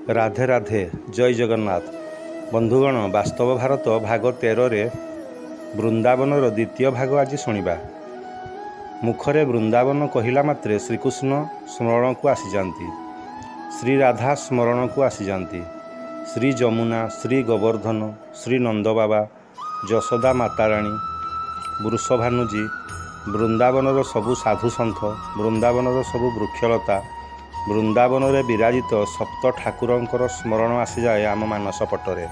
राधे राधे जय जगन्नाथ बंधुगण वास्तव भारत भाग 13 रे वृंदावनर द्वितीय भाग आज शुणा। मुखरे वृंदावन कहला मात्रे श्रीकृष्ण स्मरण को आसी जाती, श्री राधा स्मरण को आसी जाती। श्री जमुना, श्री गोवर्धन, श्री नंद बाबा, यशोदा माताराणी, वृषभानुजी, वृंदावनर सबु साधु सन्थ, वृंदावनर सबु वृक्षलता, वृंदावन रे विराजित सप्त ठाकुरंकर स्मरण आसी जाए आम मानस पटरे।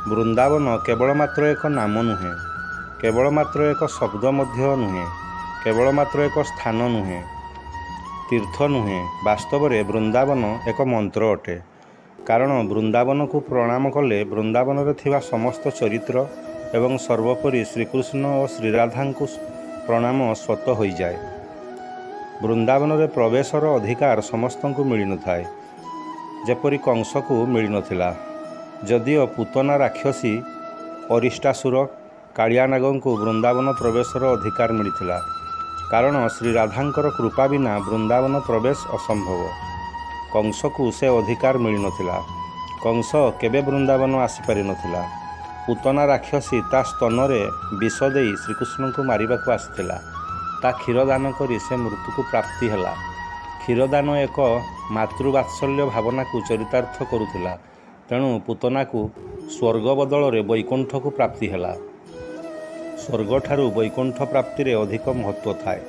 वृंदावन केवल मात्र एक नाम नुहे, केवल मात्र एक शब्द मध्य नुहे, केवल मात्र एक स्थान नुहे, तीर्थ नुहे। वास्तव में वृंदावन एक मंत्र अटे। कारण वृंदावन को प्रणाम कले वृंदावन रे थिबा समस्त चरित्र एवं सर्वोपरि श्रीकृष्ण और श्रीराधा को प्रणाम स्वत हो जाए। वृंदावन रे प्रवेशर अधिकार समस्त को मिल न थाए, जेपरि कंस को मिल नथिला। जदिओ पूतना राक्षसी अरिष्टासुर कालियानागों को वृंदावन प्रवेशर अधिकार मिलता, कारण श्रीराधांकर कृपा बिना वृंदावन प्रवेश असंभव। कंस को से अधिकार मिल नथिला। कंस केबे वृंदावन आसीपारि नथिला। पूतना राक्षसी ता स्तन रे विष देई श्रीकृष्ण को मारिबाकू आसिथिला। ता क्षीरदान करी से मृत्यु को प्राप्ति हैला। क्षीरदान एक मातृवात्सल्य भावना को चरितार्थ करुथिला। तेणु पूतना को स्वर्ग बदल रे वैकुंठ को प्राप्ति हैला। स्वर्ग ठारू वैकुंठ प्राप्ति रे अधिक महत्व थाए।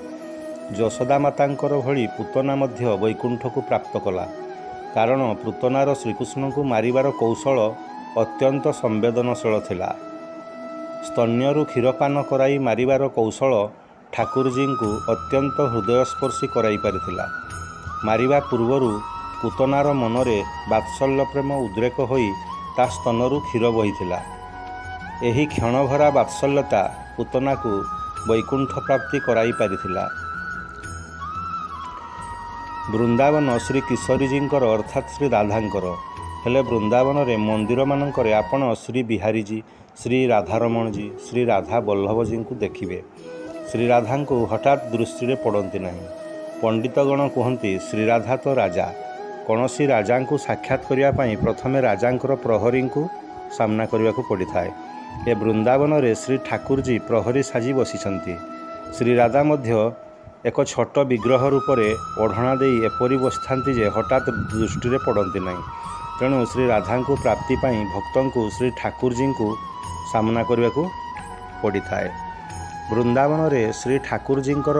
यशोदा मातांकर भली पूतना मध्य वैकुंठ को प्राप्त कला। कारण पूतनार श्रीकृष्ण को मारिबार कौशल अत्यंत संवेदनशील थिला। स्तन्यरू क्षीरपान कराई मारिबार कौशल ठाकुरजी को अत्यंत हृदयस्पर्शी कराई पारिथिला। मारिबा पूर्वरु पूतनार मनरे बात्सल्य प्रेम उद्रेक होई ता स्तनरू क्षीर बहिथिला। एही क्षणभरा बात्सल्यता पूतना को वैकुंठ प्राप्ति कराई पारिथिला। वृंदावन श्री किशोरीजींकर अर्थात श्री राधांकर हेले वृंदावन रे मंदिर मानकरे आपण श्री बिहारीजी, श्री राधारमण जी, श्री राधा बल्लभजी को देखिबे। श्री राधा को हठात दृष्टि पड़ती नहीं। पंडितगण कहते श्रीराधा तो राजा। कौनसी राजा को साक्षात करने प्रथमे राजांकर प्रहरी को सामना करने को पड़ी थाए। ए वृंदावन रे श्री ठाकुरजी प्रहरी साजी बसिछंती। श्री राधा मध्य एक छोट विग्रह रूप में ओढ़णा दे एपरी बसता जे हठात दृष्टि पड़ती नहीं। तेणु श्री राधा को प्राप्ति पाई भक्तों को श्री ठाकुरजी को सामना करने को पड़ी थाए। वृंदावन रे श्री ठाकुरजींकर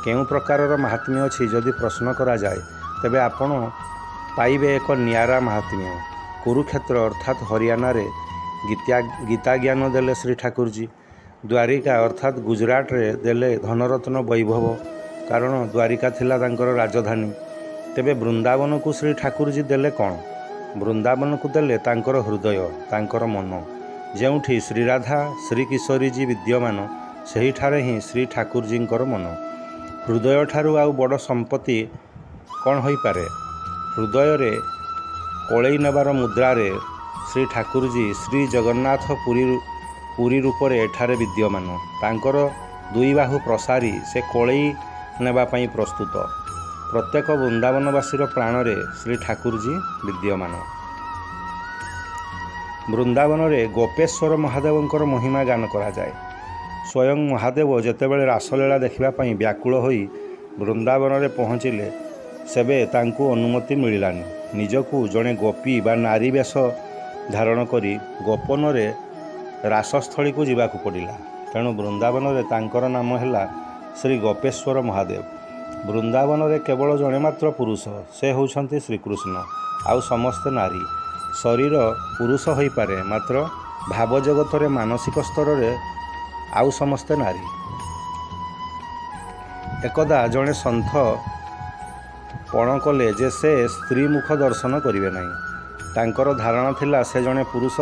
केउं प्रकारर महात्म्य अछि जदि प्रश्न करा जाए तेबे आपण पाइबे एक नियारा महात्म्य। कुरुक्षेत्र अर्थात हरियाणा रे गीता ज्ञान देले श्री ठाकुरजी। द्वारिका अर्थात गुजरात रे देले धनरत्न वैभव, कारण द्वारिका थिला तांकर राजधानी। तेबे वृंदावन को श्री ठाकुरजी देले कौन? वृंदावन को देले तांकर हृदय, तांकर मन। जेउठी श्रीराधा श्री किशोरीजी विद्यमान सही ठारे ही श्री ठाकुरजींकर मन। हृदय ठारू आउ बड़ संपत्ति कौन होई पारे? हृदय रे कोलई नेबार मुद्रा रे श्री ठाकुरजी श्री जगन्नाथ पुरी रूप रे एठारे विद्यमान। तांकर दुई बाहु प्रसारी से कोलई नेबा पई प्रस्तुत। प्रत्येक वृंदावनवासीर प्राण रे श्री ठाकुरजी विद्यमान। वृंदावन रे गोपेश्वर महादेवंकर महिमा गान करा जाए। स्वयं महादेव जेतेबेले रासलीला देखापी व्याकुल होई वृंदावन रे पहुँचिले सेबे तांकु अनुमति मिलानी। निजकू जड़े गोपी बा नारी वेश धारण करी गोपन रे रासस्थली को जीवाकू पड़िला। तेणु वृंदावन रे तांकर नाम हैला श्री गोपेश्वर महादेव। वृंदावन रे केवल जड़े मात्र पुरुष, से होउछंती श्रीकृष्ण। आउ समस्त नारी। शरीर पुरुष होई पारे, मात्र भाव जगत रे मानसिक स्तर रे आउ समस्ते नारी। एकदा जड़े सन्थ पण कले जे से स्त्री मुख दर्शन करिवे नहीं। तांकर धारणा थिला से जड़े पुरुष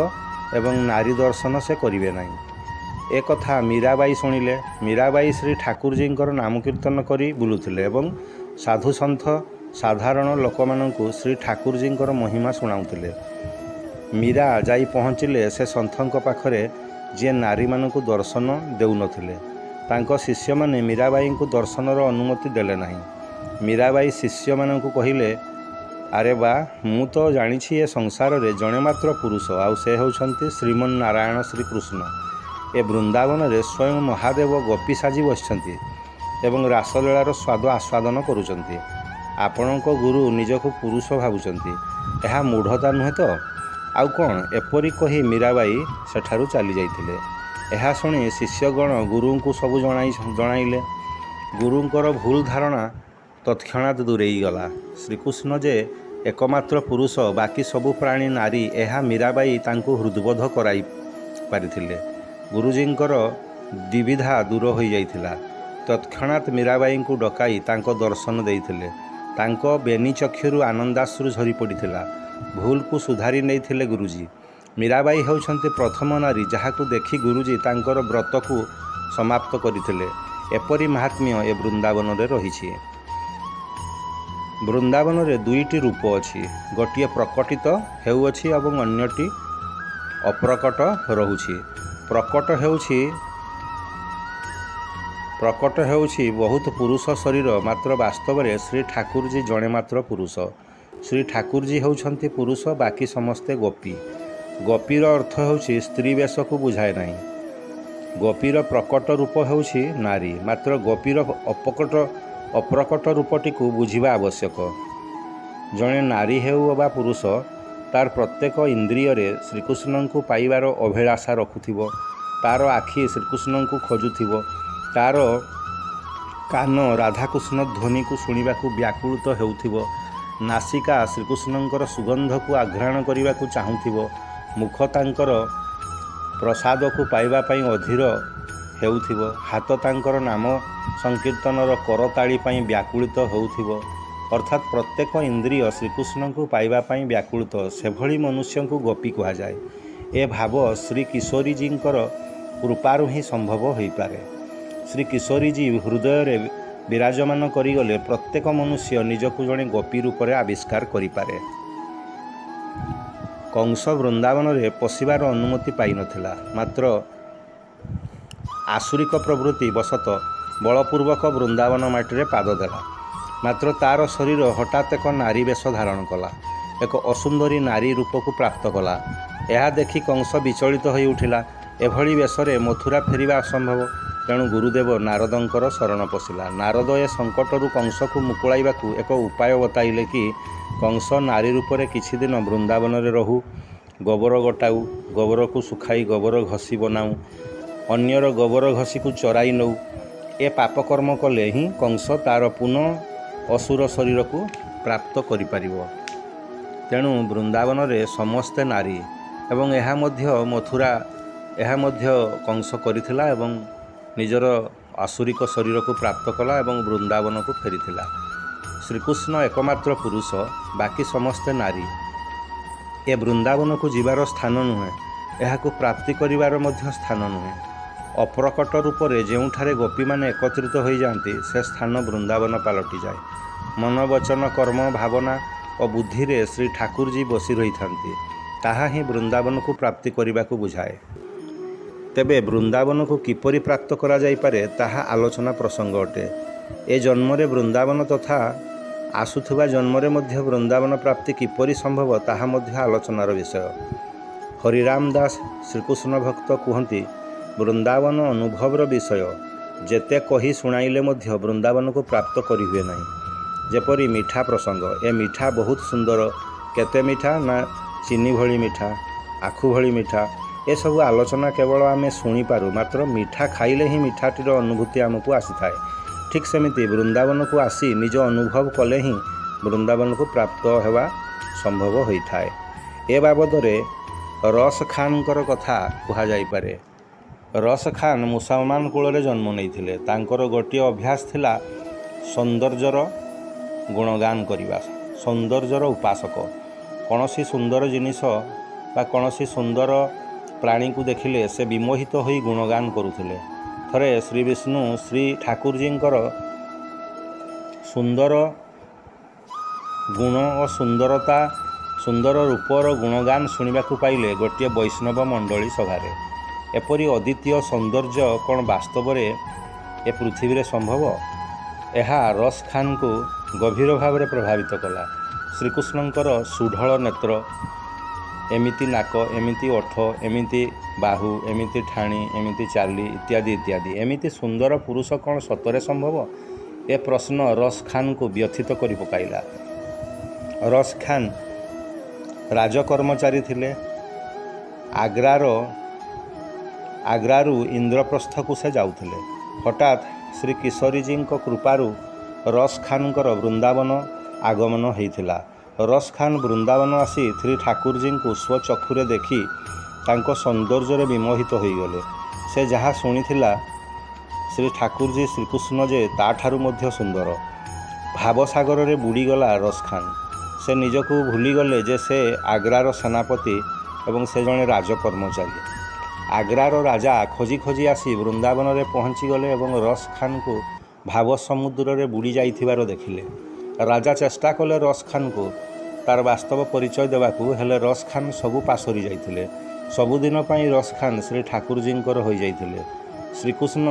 एवं नारी दर्शन से करिवे नहीं। एक कथा मीराबाई शुणिले। मीराबाई श्री ठाकुरजींकर नाम कीर्तन करी बुलुथिले एवं साधु सन्थ साधारण लोकमानंकु श्री ठाकुरजींकर महिमा शुणाउथिले। मीरा जाई पहुँचिले से सन्थंक पाखरे जे नारी मानकु दर्शन देउनथिले। तांको शिष्य माने मीराबाई को दर्शनर अनुमति देले नहीं। मीराबाई शिष्य मानकु कहिले ଆରେ ବା, ମୁଁ ତ ଜାଣିଛି ଏ ସଂସାରରେ ଜଣେ ମାତ୍ର ପୁରୁଷ, ଆଉ ସେ ହେଉଛନ୍ତି ଶ୍ରୀମନ୍ନାରାୟଣ ଶ୍ରୀକୃଷ୍ଣ। ଏ ବୃନ୍ଦାବନରେ ସ୍ୱୟଂ ମହାଦେବ ଗୋପୀ ସାଜି ବସିଛନ୍ତି ଏବଂ ରାସଲୀଳାର ସ୍ୱାଦ ଆସ୍ୱାଦନ କରୁଛନ୍ତି। ଆପଣଙ୍କ ଗୁରୁ ନିଜକୁ ପୁରୁଷ ଭାବୁଛନ୍ତି, ଏହା ମୂଢ଼ତା ନୁହେଁ ତ? ଆଉ କ'ଣ? ଏପରି କହି ମୀରାବାଇ ସେଠାରୁ ଚାଲି ଯାଇଥିଲେ। ଏହା ଶୁଣି ଶିଷ୍ୟଗଣ ଗୁରୁଙ୍କୁ ସବୁ ଜଣାଇଲେ। ଗୁରୁଙ୍କର ଭୁଲ ଧାରଣା ତତ୍କ୍ଷଣାତ୍ ଦୂରେଇଗଲା। ଶ୍ରୀକୃଷ୍ଣ ଯେ ଏକମାତ୍ର ପୁରୁଷ, ବାକି ସବୁ ପ୍ରାଣୀ ନାରୀ, ଏହା ମୀରାବାଇ ତାଙ୍କୁ ହୃଦବୋଧ କରାଇ ପାରିଥିଲେ। ଗୁରୁଜୀଙ୍କର ଦ୍ୱିବିଧା ଦୂର ହୋଇଯାଇଥିଲା। ତତ୍କ୍ଷଣାତ୍ ମୀରାବାଇଙ୍କୁ ଡକାଇ ତାଙ୍କ ଦର୍ଶନ ଦେଇଥିଲେ। ତାଙ୍କ ବେନି ଚକ୍ଷୁରୁ ଆନନ୍ଦାଶ୍ରୁ ଝରି ପଡ଼ିଥିଲା। ଭୁଲକୁ ସୁଧାରି ନେଇଥିଲେ ଗୁରୁଜୀ। ମୀରାବାଇ ହେଉଛନ୍ତି ପ୍ରଥମ ନାରୀ ଯାହାକୁ ଦେଖି ଗୁରୁଜୀ ତାଙ୍କର ବ୍ରତକୁ ସମାପ୍ତ କରିଥିଲେ। ଏପରି ମାହାତ୍ମ୍ୟ ଏ ବୃନ୍ଦାବନରେ ରହିଛି। ବୃନ୍ଦାବନରେ ଦୁଇଟି ରୂପ ଅଛି, ଗୋଟିଏ ପ୍ରକଟିତ ହେଉଅଛି ଏବଂ ଅନ୍ୟଟି ଅପ୍ରକଟ ରହୁଛି। ପ୍ରକଟ ହେଉଛି ବହୁତ ପୁରୁଷ ଶରୀର, ମାତ୍ର ବାସ୍ତବରେ ଶ୍ରୀ ଠାକୁରଜୀ ଜଣେ ମାତ୍ର ପୁରୁଷ। ଶ୍ରୀ ଠାକୁରଜୀ ହେଉଛନ୍ତି ପୁରୁଷ, ବାକି ସମସ୍ତେ ଗୋପୀ। ଗୋପୀର ଅର୍ଥ ହେଉଛି ସ୍ତ୍ରୀ ବେଶକୁ ବୁଝାଏ ନାହିଁ। ଗୋପୀର ପ୍ରକଟ ରୂପ ହେଉଛି ନାରୀ, ମାତ୍ର ଗୋପୀର ଅପ୍ରକଟ ରୂପଟିକୁ ବୁଝିବା ଆବଶ୍ୟକ। ଜଣେ ନାରୀ ହେଉ ବା ପୁରୁଷ, ତାର ପ୍ରତ୍ୟେକ ଇନ୍ଦ୍ରିୟରେ ଶ୍ରୀକୃଷ୍ଣଙ୍କୁ ପାଇବାର ଅଭିଳାଷା ରଖୁଥିବ। ତାର ଆଖି ଶ୍ରୀକୃଷ୍ଣଙ୍କୁ ଖୋଜୁଥିବ। ତାର କାନ ରାଧାକୃଷ୍ଣ ଧ୍ୱନିକୁ ଶୁଣିବାକୁ ବ୍ୟାକୁଳିତ ହେଉଥିବ। ନାସିକା ଶ୍ରୀକୃଷ୍ଣଙ୍କର ସୁଗନ୍ଧକୁ ଆଘ୍ରାଣ କରିବାକୁ ଚାହୁଁଥିବ। ମୁଖ ତାଙ୍କର ପ୍ରସାଦକୁ ପାଇବା ପାଇଁ ଅଧୀର ହେଉଥିବ। ହାତ ତାଙ୍କର ନାମ ସଂକୀର୍ତ୍ତନର କରତାଳି ପାଇଁ ବ୍ୟାକୁଳିତ ହେଉଥିବ। ଅର୍ଥାତ୍ ପ୍ରତ୍ୟେକ ଇନ୍ଦ୍ରିୟ ଶ୍ରୀକୃଷ୍ଣଙ୍କୁ ପାଇବା ପାଇଁ ବ୍ୟାକୁଳିତ। ସେଭଳି ମନୁଷ୍ୟଙ୍କୁ ଗୋପୀ କୁହାଯାଏ। ଏ ଭାବ ଶ୍ରୀ କିଶୋରୀଜୀଙ୍କର କୃପାରୁ ହିଁ ସମ୍ଭବ ହୋଇପାରେ। ଶ୍ରୀ କିଶୋରୀଜୀ ହୃଦୟରେ ବିରାଜମାନ କରିଗଲେ ପ୍ରତ୍ୟେକ ମନୁଷ୍ୟ ନିଜକୁ ଜଣେ ଗୋପୀ ରୂପରେ ଆବିଷ୍କାର କରିପାରେ। କଂସ ବୃନ୍ଦାବନରେ ପଶିବାର ଅନୁମତି ପାଇନଥିଲା, ମାତ୍ର ଆସୁରିକ ପ୍ରବୃତ୍ତି ବଶତଃ ବଳପୂର୍ବକ ବୃନ୍ଦାବନ ମାଟିରେ ପାଦ ଦେଲା। ମାତ୍ର ତାର ଶରୀର ହଠାତ୍ ଏକ ନାରୀ ବେଶ ଧାରଣ କଲା, ଏକ ଅସୁନ୍ଦରୀ ନାରୀ ରୂପକୁ ପ୍ରାପ୍ତ କଲା। ଏହା ଦେଖି କଂସ ବିଚଳିତ ହୋଇ ଉଠିଲା। ଏଭଳି ବେଶରେ ମଥୁରା ଫେରିବା ଅସମ୍ଭବ। ତେଣୁ ଗୁରୁଦେବ ନାରଦଙ୍କର ଶରଣ ପଶିଲା। ନାରଦ ଏ ସଙ୍କଟରୁ କଂସକୁ ମୁକୁଳାଇବାକୁ ଏକ ଉପାୟ ବତାଇଲେ କି କଂସ ନାରୀ ରୂପରେ କିଛି ଦିନ ବୃନ୍ଦାବନରେ ରହୁ, ଗୋବର ଗୋଟାଉ, ଗୋବରକୁ ଶୁଖାଇ ଗୋବର ଘଷି ବନାଉ, ଅନ୍ୟର ଗୋବର ଘଷିକୁ ଚରାଇ ନେଉ। ଏ ପାପକର୍ମ କଲେ ହିଁ କଂସ ତାର ପୁନଃ ଅସୁର ଶରୀରକୁ ପ୍ରାପ୍ତ କରିପାରିବ। ତେଣୁ ବୃନ୍ଦାବନରେ ସମସ୍ତେ ନାରୀ ଏବଂ ଏହା ମଧ୍ୟ କଂସ କରିଥିଲା ଏବଂ ନିଜର ଆସୁରିକ ଶରୀରକୁ ପ୍ରାପ୍ତ କଲା ଏବଂ ବୃନ୍ଦାବନକୁ ଫେରିଥିଲା। ଶ୍ରୀକୃଷ୍ଣ ଏକମାତ୍ର ପୁରୁଷ, ବାକି ସମସ୍ତେ ନାରୀ। ଏ ବୃନ୍ଦାବନକୁ ଯିବାର ସ୍ଥାନ ନୁହେଁ, ଏହାକୁ ପ୍ରାପ୍ତି କରିବାର ମଧ୍ୟ ସ୍ଥାନ ନୁହେଁ। ଅପ୍ରକଟ ରୂପରେ ଯେଉଁଠାରେ ଗୋପୀମାନେ ଏକତ୍ରିତ ହୋଇଯାଆନ୍ତି, ସେ ସ୍ଥାନ ବୃନ୍ଦାବନ ପାଲଟିଯାଏ। ମନ, ବଚନ, କର୍ମ, ଭାବନା ଓ ବୁଦ୍ଧିରେ ଶ୍ରୀ ଠାକୁରଜୀ ବସି ରହିଥାନ୍ତି। ତାହା ହିଁ ବୃନ୍ଦାବନକୁ ପ୍ରାପ୍ତି କରିବାକୁ ବୁଝାଏ। ତେବେ ବୃନ୍ଦାବନକୁ କିପରି ପ୍ରାପ୍ତ କରାଯାଇପାରେ, ତାହା ଆଲୋଚନା ପ୍ରସଙ୍ଗ ଅଟେ। ଏ ଜନ୍ମରେ ବୃନ୍ଦାବନ ତଥା ଆସୁଥିବା ଜନ୍ମରେ ମଧ୍ୟ ବୃନ୍ଦାବନ ପ୍ରାପ୍ତି କିପରି ସମ୍ଭବ, ତାହା ମଧ୍ୟ ଆଲୋଚନାର ବିଷୟ। ହରିରାମ ଦାସ ଶ୍ରୀକୃଷ୍ଣ ଭକ୍ତ କୁହନ୍ତି, ବୃନ୍ଦାବନ ଅନୁଭବର ବିଷୟ। ଯେତେ କହି ଶୁଣାଇଲେ ମଧ୍ୟ ବୃନ୍ଦାବନକୁ ପ୍ରାପ୍ତ କରିହୁଏ ନାହିଁ। ଯେପରି ମିଠା ପ୍ରସଙ୍ଗ। ଏ ମିଠା ବହୁତ ସୁନ୍ଦର। କେତେ ମିଠା ନା ଚିନି ଭଳି ମିଠା, ଆଖୁ ଭଳି ମିଠା। ଏସବୁ ଆଲୋଚନା କେବଳ ଆମେ ଶୁଣିପାରୁ, ମାତ୍ର ମିଠା ଖାଇଲେ ହିଁ ମିଠାଟିର ଅନୁଭୂତି ଆମକୁ ଆସିଥାଏ। ଠିକ୍ ସେମିତି ବୃନ୍ଦାବନକୁ ଆସି ନିଜ ଅନୁଭବ କଲେ ହିଁ ବୃନ୍ଦାବନକୁ ପ୍ରାପ୍ତ ହେବା ସମ୍ଭବ ହୋଇଥାଏ। ଏ ବାବଦରେ ରସ ଖାନଙ୍କର କଥା କୁହାଯାଇପାରେ। ରସ ଖାନ ମୁସଲମାନ କୂଳରେ ଜନ୍ମ ନେଇଥିଲେ। ତାଙ୍କର ଗୋଟିଏ ଅଭ୍ୟାସ ଥିଲା ସୌନ୍ଦର୍ଯ୍ୟର ଗୁଣଗାନ କରିବା। ସୌନ୍ଦର୍ଯ୍ୟର ଉପାସକ। କୌଣସି ସୁନ୍ଦର ଜିନିଷ ବା କୌଣସି ସୁନ୍ଦର ପ୍ରାଣୀକୁ ଦେଖିଲେ ସେ ବିମୋହିତ ହୋଇ ଗୁଣଗାନ କରୁଥିଲେ। ଥରେ ଶ୍ରୀ ବିଷ୍ଣୁ ଶ୍ରୀ ଠାକୁରଜୀଙ୍କର ସୁନ୍ଦର ଗୁଣ ଓ ସୁନ୍ଦର ରୂପର ଗୁଣଗାନ ଶୁଣିବାକୁ ପାଇଲେ ଗୋଟିଏ ବୈଷ୍ଣବ ମଣ୍ଡଳୀ ସଭାରେ। ଏପରି ଅଦ୍ୱିତୀୟ ସୌନ୍ଦର୍ଯ୍ୟ କ'ଣ ବାସ୍ତବରେ ଏ ପୃଥିବୀରେ ସମ୍ଭବ? ଏହା ରସ ଖାନଙ୍କୁ ଗଭୀର ଭାବରେ ପ୍ରଭାବିତ କଲା। ଶ୍ରୀକୃଷ୍ଣଙ୍କର ସୁଢ଼ଳ ନେତ୍ର, ଏମିତି ନାକ, ଏମିତି ଓଠ, ଏମିତି ବାହୁ, ଏମିତି ଠାଣି, ଏମିତି ଚାଲି ଇତ୍ୟାଦି ଇତ୍ୟାଦି। ଏମିତି ସୁନ୍ଦର ପୁରୁଷ କ'ଣ ସତରେ ସମ୍ଭବ? ଏ ପ୍ରଶ୍ନ ରସ୍ ଖାନ୍କୁ ବ୍ୟଥିତ କରି ପକାଇଲା। ରସ୍ ଖାନ୍ ରାଜକର୍ମଚାରୀ ଥିଲେ। ଆଗ୍ରାରୁ ଇନ୍ଦ୍ରପ୍ରସ୍ଥକୁ ସେ ଯାଉଥିଲେ। ହଠାତ୍ ଶ୍ରୀ କିଶୋରୀଜୀଙ୍କ କୃପାରୁ ରସ୍ ଖାନ୍ଙ୍କର ବୃନ୍ଦାବନ ଆଗମନ ହୋଇଥିଲା। ରସ୍ ଖାନ୍ ବୃନ୍ଦାବନ ଆସି ଶ୍ରୀ ଠାକୁରଜୀଙ୍କୁ ସ୍ୱଚକ୍ଷୁରେ ଦେଖି ତାଙ୍କ ସୌନ୍ଦର୍ଯ୍ୟରେ ବିମୋହିତ ହୋଇଗଲେ। ସେ ଯାହା ଶୁଣିଥିଲା ଶ୍ରୀ ଠାକୁରଜୀ ଶ୍ରୀକୃଷ୍ଣ ଯେ ତାଠାରୁ ମଧ୍ୟ ସୁନ୍ଦର। ଭାବସାଗରରେ ବୁଡ଼ିଗଲା ରସ୍ ଖାନ୍। ସେ ନିଜକୁ ଭୁଲିଗଲେ ଯେ ସେ ଆଗ୍ରାର ସେନାପତି ଏବଂ ସେ ଜଣେ ରାଜକର୍ମଚାରୀ। ଆଗ୍ରାର ରାଜା ଖୋଜି ଖୋଜି ଆସି ବୃନ୍ଦାବନରେ ପହଞ୍ଚିଗଲେ ଏବଂ ରସ୍ ଖାନ୍କୁ ଭାବ ସମୁଦ୍ରରେ ବୁଡ଼ି ଯାଇଥିବାର ଦେଖିଲେ। ରାଜା ଚେଷ୍ଟା କଲେ ରସ୍ ଖାନ୍କୁ ତାର ବାସ୍ତବ ପରିଚୟ ଦେବାକୁ, ହେଲେ ରସ୍ ଖାନ୍ ସବୁ ପାସୋରି ଯାଇଥିଲେ। ସବୁଦିନ ପାଇଁ ରସ୍ ଖାନ୍ ଶ୍ରୀ ଠାକୁରଜୀଙ୍କର ହୋଇଯାଇଥିଲେ। ଶ୍ରୀକୃଷ୍ଣ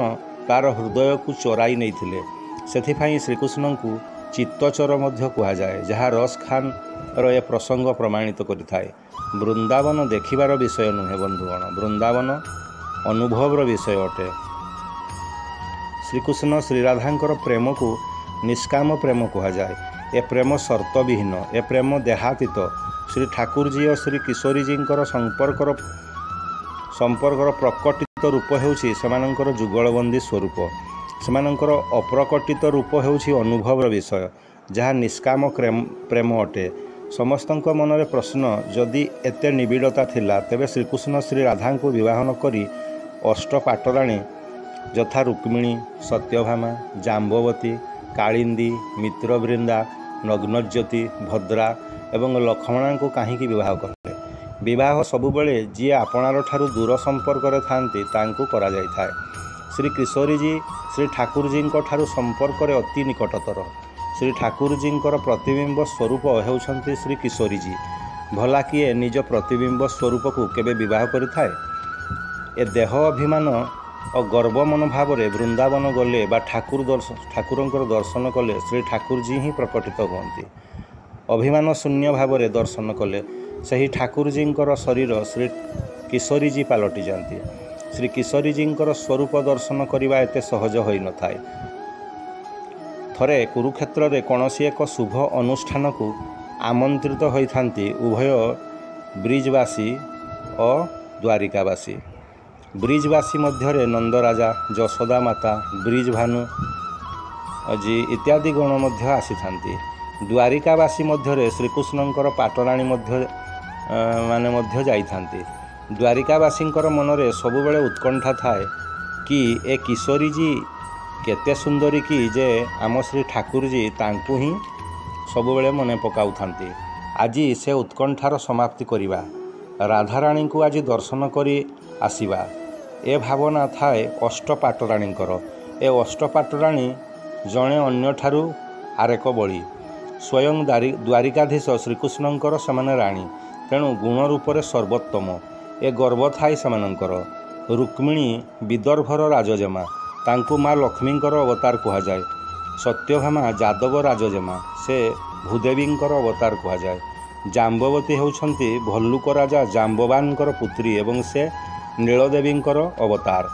ତାର ହୃଦୟକୁ ଚୋରାଇ ନେଇଥିଲେ। ସେଥିପାଇଁ ଶ୍ରୀକୃଷ୍ଣଙ୍କୁ ଚିତ୍ତଚୋର ମଧ୍ୟ କୁହାଯାଏ, ଯାହା ରସ୍ ଖାନ୍ର ଏ ପ୍ରସଙ୍ଗ ପ୍ରମାଣିତ କରିଥାଏ। ବୃନ୍ଦାବନ ଦେଖିବାର ବିଷୟ ନୁହେଁ ବନ୍ଧୁଗଣ, ବୃନ୍ଦାବନ ଅନୁଭବର ବିଷୟ ଅଟେ। ଶ୍ରୀକୃଷ୍ଣ ଶ୍ରୀରାଧାଙ୍କର ପ୍ରେମକୁ ନିଷ୍କାମ ପ୍ରେମ କୁହାଯାଏ। ଏ ପ୍ରେମ ସର୍ତ୍ତବିହୀନ, ଏ ପ୍ରେମ ଦେହାତୀତ। ଶ୍ରୀ ଠାକୁରଜୀ ଓ ଶ୍ରୀ କିଶୋରୀଜୀଙ୍କର ସମ୍ପର୍କର ପ୍ରକଟିତ ରୂପ ହେଉଛି ସେମାନଙ୍କର ଯୁଗଳବନ୍ଦୀ ସ୍ୱରୂପ। ସେମାନଙ୍କର ଅପ୍ରକଟିତ ରୂପ ହେଉଛି ଅନୁଭବର ବିଷୟ, ଯାହା ନିଷ୍କାମ ପ୍ରେମ ଅଟେ। ସମସ୍ତଙ୍କ ମନରେ ପ୍ରଶ୍ନ, ଯଦି ଏତେ ନିବିଡ଼ତା ଥିଲା, ତେବେ ଶ୍ରୀକୃଷ୍ଣ ଶ୍ରୀରାଧାଙ୍କୁ ବିବାହ ନ କରି ଅଷ୍ଟପାଟରାଣୀ ଯଥା ରୁକ୍ମିଣୀ, ସତ୍ୟଭାମା, ଜାମ୍ବବତୀ, କାଳିନ୍ଦୀ, ମିତ୍ରବୃନ୍ଦା, ନଗ୍ନଜ୍ୟୋତି, ଭଦ୍ରା ଏବଂ ଲକ୍ଷ୍ମଣାଙ୍କୁ କାହିଁକି ବିବାହ କଲେ? ବିବାହ ସବୁବେଳେ ଯିଏ ଆପଣାର ଠାରୁ ଦୂର ସମ୍ପର୍କରେ ଥାଆନ୍ତି ତାଙ୍କୁ କରାଯାଇଥାଏ। ଶ୍ରୀ କିଶୋରୀଜୀ ଶ୍ରୀ ଠାକୁରଜୀଙ୍କ ଠାରୁ ସମ୍ପର୍କରେ ଅତି ନିକଟତର। ଶ୍ରୀ ଠାକୁରଜୀଙ୍କର ପ୍ରତିବିମ୍ବ ସ୍ୱରୂପ ହେଉଛନ୍ତି ଶ୍ରୀ କିଶୋରୀଜୀ। ଭଲା କିଏ ନିଜ ପ୍ରତିବିମ୍ବ ସ୍ୱରୂପକୁ କେବେ ବିବାହ କରିଥାଏ? ଏ ଦେହ ଅଭିମାନ ଓ ଗର୍ବ ମନୋଭାବରେ ବୃନ୍ଦାବନ ଗଲେ ବା ଠାକୁରଙ୍କର ଦର୍ଶନ କଲେ ଶ୍ରୀ ଠାକୁରଜୀ ହିଁ ପ୍ରକଟିତ ହୁଅନ୍ତି। ଅଭିମାନ ଶୂନ୍ୟ ଭାବରେ ଦର୍ଶନ କଲେ ସେହି ଠାକୁରଜୀଙ୍କର ଶରୀର ଶ୍ରୀ କିଶୋରୀଜୀ ପାଲଟି ଯାଆନ୍ତି। ଶ୍ରୀ କିଶୋରୀଜୀଙ୍କର ସ୍ୱରୂପ ଦର୍ଶନ କରିବା ଏତେ ସହଜ ହୋଇନଥାଏ। ଥରେ କୁରୁକ୍ଷେତ୍ରରେ କୌଣସି ଏକ ଶୁଭ ଅନୁଷ୍ଠାନକୁ ଆମନ୍ତ୍ରିତ ହୋଇଥାନ୍ତି ଉଭୟ ବ୍ରିଜବାସୀ ଓ ଦ୍ୱାରିକାବାସୀ। ବ୍ରିଜବାସୀ ମଧ୍ୟରେ ନନ୍ଦରାଜା, ଯଶୋଦା ମାତା, ବ୍ରିଜ ଭାନୁ ଜୀ ଇତ୍ୟାଦି ଗଣ ମଧ୍ୟ ଆସିଥାନ୍ତି। ଦ୍ୱାରିକାବାସୀ ମଧ୍ୟରେ ଶ୍ରୀକୃଷ୍ଣଙ୍କର ପାଟରାଣୀ ମାନେ ମଧ୍ୟ ଯାଇଥାନ୍ତି। ଦ୍ୱାରିକାବାସୀଙ୍କର ମନରେ ସବୁବେଳେ ଉତ୍କଣ୍ଠା ଥାଏ କି ଏ କିଶୋରୀଜୀ କେତେ ସୁନ୍ଦରୀ କି ଯେ ଆମ ଶ୍ରୀ ଠାକୁରଜୀ ତାଙ୍କୁ ହିଁ ସବୁବେଳେ ମନେ ପକାଉଥାନ୍ତି। ଆଜି ସେ ଉତ୍କଣ୍ଠାର ସମାପ୍ତି କରିବା, ରାଧାରାଣୀଙ୍କୁ ଆଜି ଦର୍ଶନ କରି ଆସିବା, ଏ ଭାବନା ଥାଏ ଅଷ୍ଟପାଟରାଣୀଙ୍କର। ଏ ଅଷ୍ଟପାଟରାଣୀ ଜଣେ ଅନ୍ୟଠାରୁ ଆରେକ ବଳି। ସ୍ୱୟଂ ଦ୍ୱାରିକାଧୀଶ ଶ୍ରୀକୃଷ୍ଣଙ୍କର ସେମାନେ ରାଣୀ, ତେଣୁ ଗୁଣ ରୂପରେ ସର୍ବୋତ୍ତମ। ଏ ଗର୍ବ ଥାଏ ସେମାନଙ୍କର। ରୁକ୍ମିଣୀ ବିଦର୍ଭର ରାଜଜେମା, ତାଙ୍କୁ ମା ଲକ୍ଷ୍ମୀଙ୍କର ଅବତାର କୁହାଯାଏ। ସତ୍ୟଭାମା ଯାଦବ ରାଜଜେମା, ସେ ଭୂଦେବୀଙ୍କର ଅବତାର କୁହାଯାଏ। ଜାମ୍ବବତୀ ହେଉଛନ୍ତି ଭଲ୍ଲୁକ ରାଜା ଜାମ୍ବବାନଙ୍କର ପୁତ୍ରୀ ଏବଂ ସେ ନୀଳଦେବୀଙ୍କର ଅବତାର।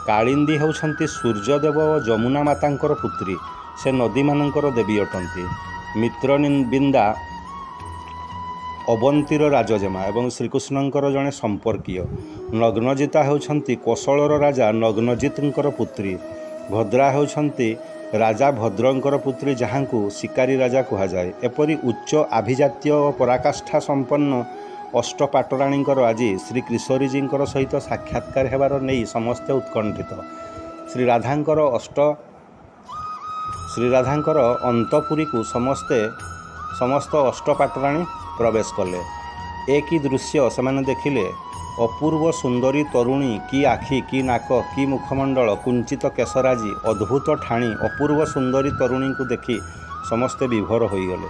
କାଳିନ୍ଦୀ ହେଉଛନ୍ତି ସୂର୍ଯ୍ୟଦେବ ଓ ଯମୁନା ମାତାଙ୍କର ପୁତ୍ରୀ, ସେ ନଦୀମାନଙ୍କର ଦେବୀ ଅଟନ୍ତି। ମିତ୍ରବିନ୍ଦା ଅବନ୍ତୀର ରାଜଜେମା ଏବଂ ଶ୍ରୀକୃଷ୍ଣଙ୍କର ଜଣେ ସମ୍ପର୍କୀୟ। ନଗ୍ନଜିତା ହେଉଛନ୍ତି କୋଶଳର ରାଜା ନଗ୍ନଜିତଙ୍କର ପୁତ୍ରୀ। ଭଦ୍ରା ହେଉଛନ୍ତି ରାଜା ଭଦ୍ରଙ୍କର ପୁତ୍ରୀ, ଯାହାଙ୍କୁ ଶିକାରୀ ରାଜା କୁହାଯାଏ। ଏପରି ଉଚ୍ଚ ଆଭିଜାତ୍ୟ ଓ ପରାକାଷ୍ଠା ସମ୍ପନ୍ନ ଅଷ୍ଟପାଟରାଣୀଙ୍କର ଆଜି ଶ୍ରୀ କିଶୋରୀଜୀଙ୍କର ସହିତ ସାକ୍ଷାତକାର ହେବାର ନେଇ ସମସ୍ତେ ଉତ୍କଣ୍ଠିତ। ଶ୍ରୀରାଧାଙ୍କର ଅନ୍ତପୁରୀକୁ ସମସ୍ତ ଅଷ୍ଟପାଟରାଣୀ ପ୍ରବେଶ କଲେ। ଏ କି ଦୃଶ୍ୟ ସେମାନେ ଦେଖିଲେ! ଅପୂର୍ବ ସୁନ୍ଦରୀ ତରୁଣୀ, କି ଆଖି, କି ନାକ, କି ମୁଖମଣ୍ଡଳ, କୁଞ୍ଚିତ କେଶରାଜି, ଅଦ୍ଭୁତ ଠାଣି। ଅପୂର୍ବ ସୁନ୍ଦରୀ ତରୁଣୀଙ୍କୁ ଦେଖି ସମସ୍ତେ ବିଭୋର ହୋଇଗଲେ।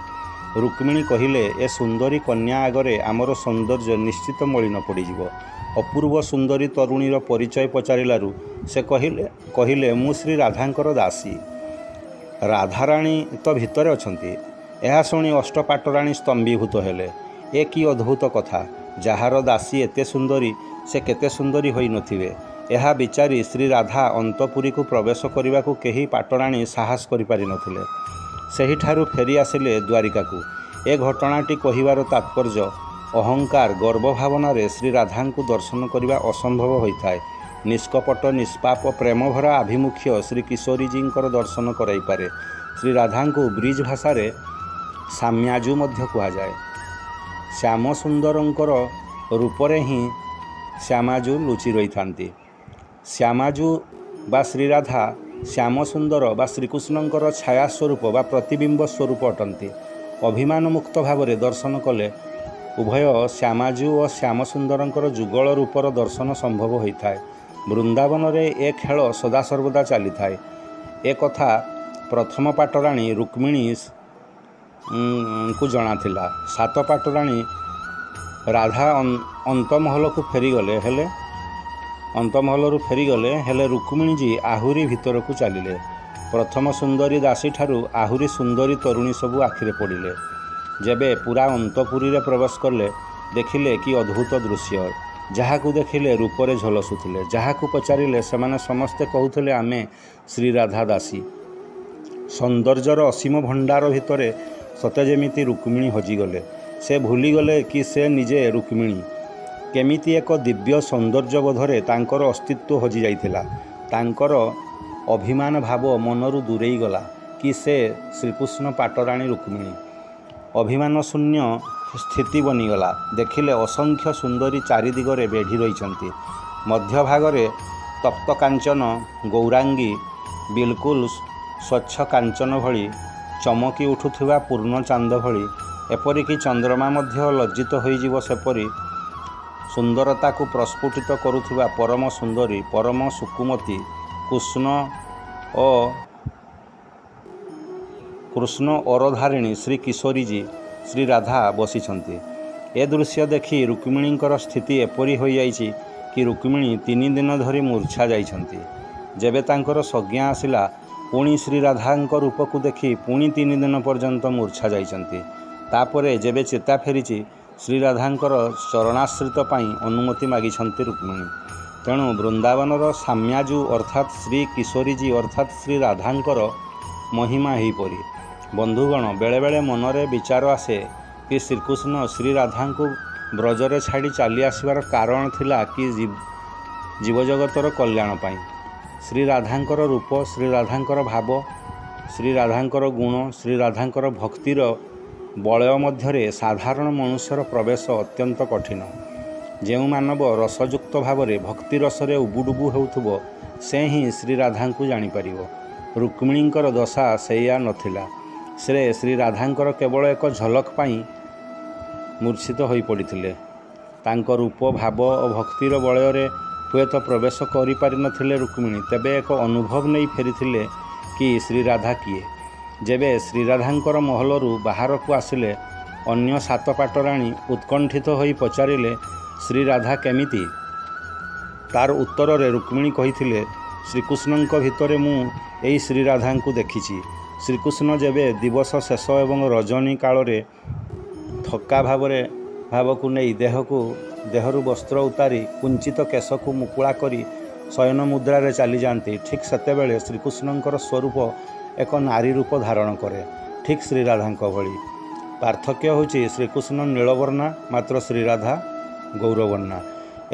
ରୁକ୍ମିଣୀ କହିଲେ, ଏ ସୁନ୍ଦରୀ କନ୍ୟା ଆଗରେ ଆମର ସୌନ୍ଦର୍ଯ୍ୟ ନିଶ୍ଚିତ ମଳିନ ପଡ଼ିଯିବ। ଅପୂର୍ବ ସୁନ୍ଦରୀ ତରୁଣୀର ପରିଚୟ ପଚାରିଲାରୁ ସେ କହିଲେ ମୁଁ ଶ୍ରୀ ରାଧାଙ୍କର ଦାସୀ। ରାଧାରାଣୀ ତ ଭିତରେ ଅଛନ୍ତି। ଏହା ଶୁଣି ଅଷ୍ଟପାଟରାଣୀ ସ୍ତମ୍ଭୀଭୂତ ହେଲେ। ଏ କି ଅଦ୍ଭୁତ କଥା! ଯାହାର ଦାସୀ ଏତେ ସୁନ୍ଦରୀ ସେ କେତେ ସୁନ୍ଦରୀ ହୋଇନଥିବେ। ଏହା ବିଚାରି ଶ୍ରୀ ରାଧା ଅନ୍ତପୁରୀକୁ ପ୍ରବେଶ କରିବାକୁ କେହି ପାଟରାଣୀ ସାହସ କରିପାରିନଥିଲେ। ସେହିଠାରୁ ଫେରି ଆସିଲେ ଦ୍ୱାରିକାକୁ। ଏ ଘଟଣାଟି କହିବାର ତାତ୍ପର୍ଯ୍ୟ ଅହଙ୍କାର ଗର୍ବ ଭାବନାରେ ଶ୍ରୀ ରାଧାଙ୍କୁ ଦର୍ଶନ କରିବା ଅସମ୍ଭବ ହୋଇଥାଏ। ନିଷ୍କପଟ ନିଷ୍ପାପ ପ୍ରେମଭରା ଆଭିମୁଖ୍ୟ ଶ୍ରୀ କିଶୋରୀଜୀଙ୍କର ଦର୍ଶନ କରାଇପାରେ। ଶ୍ରୀ ରାଧାଙ୍କୁ ବ୍ରିଜ ଭାଷାରେ ସାମ୍ୟାଜୁ ମଧ୍ୟ କୁହାଯାଏ। ଶ୍ୟାମସୁନ୍ଦରଙ୍କର ରୂପରେ ହିଁ ଶ୍ୟାମାଜୁ ଲୁଚି ରହିଥାନ୍ତି। ଶ୍ୟାମାଜୁ ବା ଶ୍ରୀରାଧା ଶ୍ୟାମସୁନ୍ଦର ବା ଶ୍ରୀକୃଷ୍ଣଙ୍କର ଛାୟା ସ୍ୱରୂପ ବା ପ୍ରତିବିମ୍ବ ସ୍ୱରୂପ ଅଟନ୍ତି। ଅଭିମାନ ମୁକ୍ତ ଭାବରେ ଦର୍ଶନ କଲେ ଉଭୟ ଶ୍ୟାମାଜୁ ଓ ଶ୍ୟାମସୁନ୍ଦରଙ୍କର ଯୁଗଳ ରୂପର ଦର୍ଶନ ସମ୍ଭବ ହୋଇଥାଏ। ବୃନ୍ଦାବନରେ ଏ ଖେଳ ସଦାସର୍ବଦା ଚାଲିଥାଏ। ଏ କଥା ପ୍ରଥମ ପାଟରାଣୀ ରୁକ୍ମିଣୀଙ୍କୁ ଜଣାଥିଲା। ସାତ ପାଟରାଣୀ ରାଧା ଅନ୍ତମହଲରୁ ଫେରିଗଲେ ହେଲେ ରୁକ୍ମିଣୀଜୀ ଆହୁରି ଭିତରକୁ ଚାଲିଲେ। ପ୍ରଥମ ସୁନ୍ଦରୀ ଦାସୀଠାରୁ ଆହୁରି ସୁନ୍ଦରୀ ତରୁଣୀ ସବୁ ଆଖିରେ ପଡ଼ିଲେ। ଯେବେ ପୁରା ଅନ୍ତପୁରୀରେ ପ୍ରବେଶ କଲେ ଦେଖିଲେ କି ଅଦ୍ଭୁତ ଦୃଶ୍ୟ। ଯାହାକୁ ଦେଖିଲେ ରୂପରେ ଝଲସୁଥିଲେ। ଯାହାକୁ ପଚାରିଲେ ସେମାନେ ସମସ୍ତେ କହୁଥିଲେ ଆମେ ଶ୍ରୀରାଧା ଦାସୀ। ସୌନ୍ଦର୍ଯ୍ୟର ଅସୀମ ଭଣ୍ଡାର ଭିତରେ ସତେ ଯେମିତି ରୁକ୍ମିଣୀ ହଜିଗଲେ। ସେ ଭୁଲିଗଲେ କି ସେ ନିଜେ ରୁକ୍ମିଣୀ। କେମିତି ଏକ ଦିବ୍ୟ ସୌନ୍ଦର୍ଯ୍ୟବୋଧରେ ତାଙ୍କର ଅସ୍ତିତ୍ୱ ହଜିଯାଇଥିଲା। ତାଙ୍କର ଅଭିମାନ ଭାବ ମନରୁ ଦୂରେଇ ଗଲା କି ସେ ଶ୍ରୀକୃଷ୍ଣ ପାଟରାଣୀ ରୁକ୍ମିଣୀ। ଅଭିମାନ ଶୂନ୍ୟ ସ୍ଥିତି ବନିଗଲା। ଦେଖିଲେ ଅସଂଖ୍ୟ ସୁନ୍ଦରୀ ଚାରିଦିଗରେ ବେଢ଼ି ରହିଛନ୍ତି। ମଧ୍ୟଭାଗରେ ତପ୍ତ କାଞ୍ଚନ ଗୌରାଙ୍ଗୀ ବିଲକୁଲ ସ୍ୱଚ୍ଛ କାଞ୍ଚନ ଭଳି ଚମକି ଉଠୁଥିବା ପୂର୍ଣ୍ଣ ଚାନ୍ଦ ଭଳି, ଏପରିକି ଚନ୍ଦ୍ରମା ମଧ୍ୟ ଲଜ୍ଜିତ ହୋଇଯିବ ସେପରି ସୁନ୍ଦରତାକୁ ପ୍ରସ୍ଫୁଟିତ କରୁଥିବା ପରମ ସୁନ୍ଦରୀ ପରମ ସୁକୁମତୀ କୃଷ୍ଣ ଅରଧାରିଣୀ ଶ୍ରୀ କିଶୋରୀଜୀ ଶ୍ରୀ ରାଧା ବସିଛନ୍ତି। ଏ ଦୃଶ୍ୟ ଦେଖି ରୁକ୍ମିଣୀଙ୍କର ସ୍ଥିତି ଏପରି ହୋଇଯାଇଛି କି ରୁକ୍ମିଣୀ 3 ଦିନ ଧରି ମୂର୍ଚ୍ଛା ଯାଇଛନ୍ତି। ଯେବେ ତାଙ୍କର ସଜ୍ଞା ଆସିଲା ପୁଣି ଶ୍ରୀ ରାଧାଙ୍କ ରୂପକୁ ଦେଖି ପୁଣି 3 ଦିନ ପର୍ଯ୍ୟନ୍ତ ମୂର୍ଚ୍ଛା ଯାଇଛନ୍ତି। ତାପରେ ଯେବେ ଚେତା ଫେରିଛି ଶ୍ରୀରାଧାଙ୍କର ଚରଣାଶ୍ରିତ ପାଇଁ ଅନୁମତି ମାଗିଛନ୍ତି ରୁକ୍ମିଣୀ। ତେଣୁ ବୃନ୍ଦାବନର ସାମ୍ୟାଜୁ ଅର୍ଥାତ୍ ଶ୍ରୀ କିଶୋରୀଜୀ ଅର୍ଥାତ୍ ଶ୍ରୀ ରାଧାଙ୍କର ମହିମା ଏହିପରି। ବନ୍ଧୁଗଣ, ବେଳେବେଳେ ମନରେ ବିଚାର ଆସେ କି ଶ୍ରୀକୃଷ୍ଣ ଶ୍ରୀରାଧାଙ୍କୁ ବ୍ରଜରେ ଛାଡ଼ି ଚାଲି ଆସିବାର କାରଣ ଥିଲା କି ଜୀବଜଗତର କଲ୍ୟାଣ ପାଇଁ। ଶ୍ରୀରାଧାଙ୍କର ରୂପ, ଶ୍ରୀରାଧାଙ୍କର ଭାବ, ଶ୍ରୀରାଧାଙ୍କର ଗୁଣ, ଶ୍ରୀରାଧାଙ୍କର ଭକ୍ତିର ବଳୟ ମଧ୍ୟରେ ସାଧାରଣ ମନୁଷ୍ୟର ପ୍ରବେଶ ଅତ୍ୟନ୍ତ କଠିନ। ଯେଉଁ ମାନବ ରସଯୁକ୍ତ ଭାବରେ ଭକ୍ତିରସରେ ଉବୁଡୁବୁ ହେଉଥିବ ସେ ହିଁ ଶ୍ରୀରାଧାଙ୍କୁ ଜାଣିପାରିବ। ରୁକ୍ମିଣୀଙ୍କର ଦଶା ସେଇଆ ନଥିଲା। ସେ ଶ୍ରୀରାଧାଙ୍କର କେବଳ ଏକ ଝଲକ ପାଇଁ ମୂର୍ଚ୍ଛିତ ହୋଇପଡ଼ିଥିଲେ। ତାଙ୍କ ରୂପ, ଭାବ ଓ ଭକ୍ତିର ବଳୟରେ ହୁଏତ ପ୍ରବେଶ କରିପାରିନଥିଲେ ରୁକ୍ମିଣୀ, ତେବେ ଏକ ଅନୁଭବ ନେଇ ଫେରିଥିଲେ କି ଶ୍ରୀରାଧା କିଏ। ଯେବେ ଶ୍ରୀରାଧାଙ୍କର ମହଲରୁ ବାହାରକୁ ଆସିଲେ ଅନ୍ୟ 7 ପାଟରାଣୀ ଉତ୍କଣ୍ଠିତ ହୋଇ ପଚାରିଲେ ଶ୍ରୀରାଧା କେମିତି? ତାର ଉତ୍ତରରେ ରୁକ୍ମିଣୀ କହିଥିଲେ ଶ୍ରୀକୃଷ୍ଣଙ୍କ ଭିତରେ ମୁଁ ଏଇ ଶ୍ରୀରାଧାଙ୍କୁ ଦେଖିଛି। ଶ୍ରୀକୃଷ୍ଣ ଯେବେ ଦିବସ ଶେଷ ଏବଂ ରଜନୀ କାଳରେ ଥକା ଭାବକୁ ନେଇ ଦେହରୁ ବସ୍ତ୍ର ଉତାରି କୁଞ୍ଚିତ କେଶକୁ ମୁକୁଳା କରି ଶୟନ ମୁଦ୍ରାରେ ଚାଲିଯାଆନ୍ତି, ଠିକ୍ ସେତେବେଳେ ଶ୍ରୀକୃଷ୍ଣଙ୍କର ସ୍ୱରୂପ ଏକ ନାରୀ ରୂପ ଧାରଣ କରେ, ଠିକ୍ ଶ୍ରୀରାଧାଙ୍କ ଭଳି। ପାର୍ଥକ୍ୟ ହେଉଛି ଶ୍ରୀକୃଷ୍ଣ ନୀଳବର୍ଣ୍ଣା ମାତ୍ର ଶ୍ରୀରାଧା ଗୌରବର୍ଣ୍ଣା।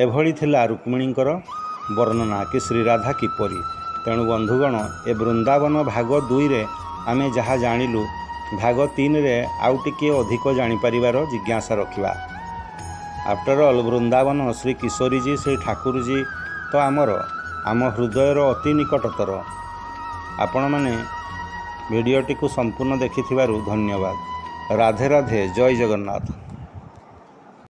ଏଭଳି ଥିଲା ରୁକ୍ମିଣୀଙ୍କର ବର୍ଣ୍ଣନା କି ଶ୍ରୀରାଧା କିପରି। ତେଣୁ ବନ୍ଧୁଗଣ, ଏ ବୃନ୍ଦାବନ ଭାଗ 2ରେ ଆମେ ଯାହା ଜାଣିଲୁ, ଭାଗ 3ରେ ଆଉ ଟିକିଏ ଅଧିକ ଜାଣିପାରିବାର ଜିଜ୍ଞାସା ରଖିବା। ଆଫ୍ଟର ଅଲ୍ ବୃନ୍ଦାବନ ଶ୍ରୀ କିଶୋରୀଜୀ ଶ୍ରୀ ଠାକୁରଜୀ ତ ଆମ ହୃଦୟର ଅତି ନିକଟତର। ଆପଣମାନେ ଭିଡ଼ିଓଟିକୁ ସମ୍ପୂର୍ଣ୍ଣ ଦେଖିଥିବାରୁ ଧନ୍ୟବାଦ। ରାଧେ ରାଧେ, ଜୟ ଜଗନ୍ନାଥ।